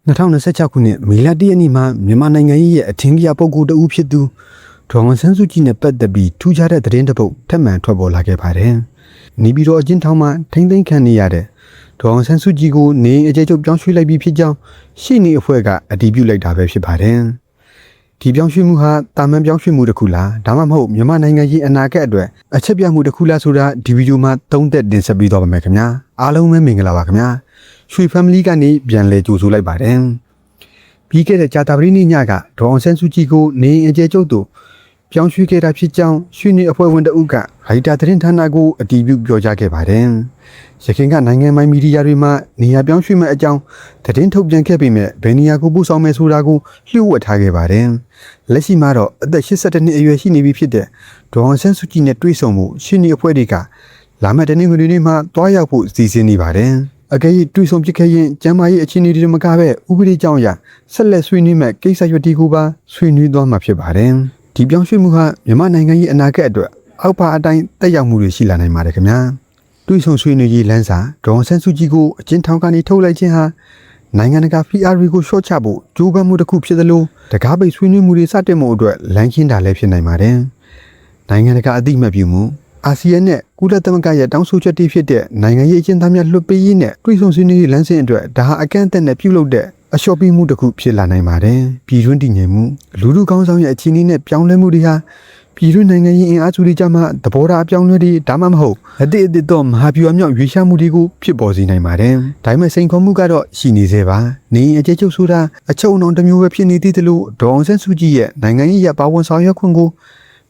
2026 ခုနှစ်မေလ1ရက်နေ့မှာမြန်မာနိုင်ငံရဲ့အထင်ကြီးပုဂ္ဂိုလ်တဦးဖြစ်သူဒေါ်အောင်ဆန်းစုကြည်နဲ့ပတ်သက်ပြီးထူးခြားတဲ့သတင်းတစ်ပုဒ်ထပ်မံထွက်ပေါ်လာခဲ့ပါတယ်။နေပြည်တော်အကျဉ်းထောင်မှာထိမ့်သိမ်းခံနေရတဲ့ဒေါ်အောင်ဆန်းစုကြည်ကိုနေအကျဉ်းချုပ်ပြောင်းရွှေ့လိုက်ပြီးဖြစ်ကြောင်းရှေ့နေအဖွဲ့ကအတည်ပြုလိုက်တာပဲဖြစ်ပါတယ်။ဒီပြောင်းရွှေ့မှုဟာတာမန်ပြောင်းရွှေ့မှုတစ်ခုလားဒါမှမဟုတ်မြန်မာနိုင်ငံရဲ့အနာဂတ်အတွက်အချက်ပြမှုတစ်ခုလားဆိုတာဒီဗီဒီယိုမှာသုံးသက်တင်ဆက်ပေးသွားပါမယ်ခင်ဗျာ။အားလုံးပဲမင်္ဂလာပါခင်ဗျာ။ရွှေ family ကနေပြန်လည်ကြိုဆိုလိုက်ပါတယ်။ပြီးခဲ့တဲ့ကြာသပတေးနေ့ညကဒေါ်အောင်ဆန်းစုကြည်ကိုနေအကျဉ်းချုပ်သို့ပြောင်းရွှေ့ခဲ့တာဖြစ်ကြောင်းရွှေနေအဖွဲ့ဝင်တအုပ်ကရိုက်တာသတင်းဌာနကိုအတည်ပြုပြောကြားခဲ့ပါတယ်။ရခိုင်ကနိုင်ငံပိုင်မီဒီယာတွေမှာနေရာပြောင်းရွှေ့မဲ့အကြောင်းသတင်းထုတ်ပြန်ခဲ့ပေမဲ့ဘယ်နေရာကိုပို့ဆောင်မယ်ဆိုတာကိုလျှို့ဝှက်ထားခဲ့ပါတယ်။လက်ရှိမှာတော့အသက်82နှစ်အရွယ်ရှိနေပြီဖြစ်တဲ့ဒေါ်အောင်ဆန်းစုကြည်နဲ့တွေ့ဆုံမှုရွှေနေအဖွဲ့တွေကလာမယ့်တနင်္ဂနွေနေ့မှာတွားရောက်ဖို့စီစဉ်နေပါတယ်။အကယ်၍တွေ့ဆုံဖြစ်ခဲ့ရင်ကျမ်းမာရေးအခြေအနေတွေမကပဲဥပဒေကြောင်းအရဆက်လက်ဆွေးနွေးမဲ့ကိစ္စရွက်တီကိုပါဆွေးနွေးသွားမှာဖြစ်ပါတယ်။ဒီပြောင်းရွှေ့မှုဟာမြန်မာနိုင်ငံရဲ့အနာဂတ်အတွက်အောက်ပါအတိုင်းတက်ရောက်မှုတွေရှိလာနိုင်ပါတယ်ခင်ဗျာ။တွေ့ဆုံဆွေးနွေးရေးလမ်းစာဒေါ်အောင်ဆန်းစုကြည်ကိုအကျဉ်းထောင်ကနေထုတ်လိုက်ခြင်းဟာနိုင်ငံတကာ PR ကိုရှော့ချဖို့ကြိုးပမ်းမှုတစ်ခုဖြစ်သလိုတကားပိတ်ဆွေးနွေးမှုတွေစတင်မှုအတွက်လမ်းခင်းတာလည်းဖြစ်နိုင်ပါတယ်။နိုင်ငံတကာအသိမှတ်ပြုမှုအာဆီယံနဲ့ကုလသမဂ္ဂရဲ့တောင်းဆိုချက်တွေဖြစ်တဲ့နိုင်ငံရေးအကျဉ်းသားများလွှတ်ပေးရေးနဲ့တွေ့ဆုံဆွေးနွေးရေးလမ်းစဉ်အတွက်ဒါဟာအကန့်အသတ်နဲ့ပြုလုပ်တဲ့အလျှော့ပေးမှုတစ်ခုဖြစ်လာနိုင်ပါတယ်။ပြည်တွင်းတည်ငြိမ်မှုလူထုကောင်းဆောင်ရဲ့အခြေအနေနဲ့ပြောင်းလဲမှုတွေဟာပြည်တွင်းနိုင်ငံရေးအင်အားစုတွေကြမှာသဘောထားအပြောင်းလဲတွေဒါမှမဟုတ်အသစ်တော့မဟာဗျူဟာမြောက်ရွေးချယ်မှုတွေကိုဖြစ်ပေါ်စေနိုင်ပါတယ်။ဒါပေမဲ့စိန်ခေါ်မှုကတော့ရှိနေသေးပါ။နေအကျဉ်းချုပ်ဆိုတာအချုပ်အနှောင်တစ်မျိုးပဲဖြစ်နေသေးတယ်လို့ဒေါ်အောင်ဆန်းစုကြည်ရဲ့နိုင်ငံရေးရပါဝင်ဆောင်ရွက်ခွင့်ကို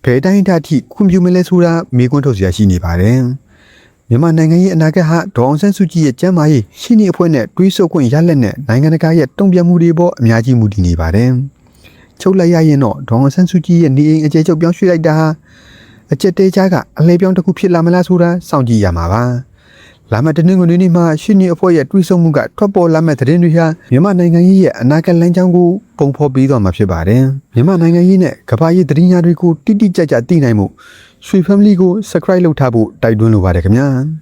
ဘယ်တိုင်းအထိခွင့်ပြုမလဲဆိုတာမေးခွန်းထုတ်စရာရှိနေပါတယ်။မြန်မာနိုင်ငံရဲ့အနာဂတ်ဟာဒေါ်အောင်ဆန်းစုကြည်ရဲ့ကျမ်းမာရေးရှင်းနေအဖွဲ့နဲ့တွေးဆခွင့်ရလက်နဲ့နိုင်ငံတကာရဲ့တုံ့ပြန်မှုတွေပေါ်အများကြီးမူတည်နေပါတယ်။ချုပ်လိုက်ရရင်တော့ဒေါ်အောင်ဆန်းစုကြည်ရဲ့နေအိမ်အကျဉ်းချုပ်ပြောင်းရွှေ့လိုက်တာဟာအကျက်တဲကြားကအလဲပြောင်းတစ်ခုဖြစ်လာမလားဆိုတာစောင့်ကြည့်ရမှာပါ။လာမယ့်တနင်္ဂနွေနေ့မှာရှင်းနေအဖွဲ့ရဲ့တွေးဆမှုကထွက်ပေါ်လာမဲ့သတင်းတွေဟာမြန်မာနိုင်ငံရဲ့အနာဂတ်လမ်းကြောင်းကိုပုံဖော်ပေးသွားမှာဖြစ်ပါတယ်။မြန်မာနိုင်ငံရေးနဲ့ကမ္ဘာရေးသတင်းများတွေကိုတိတိကျကျသိနိုင်မှုရွှေ family ကို subscribe လုပ်ထားဖို့တိုက်တွန်းလိုပါတယ်ခင်ဗျာ။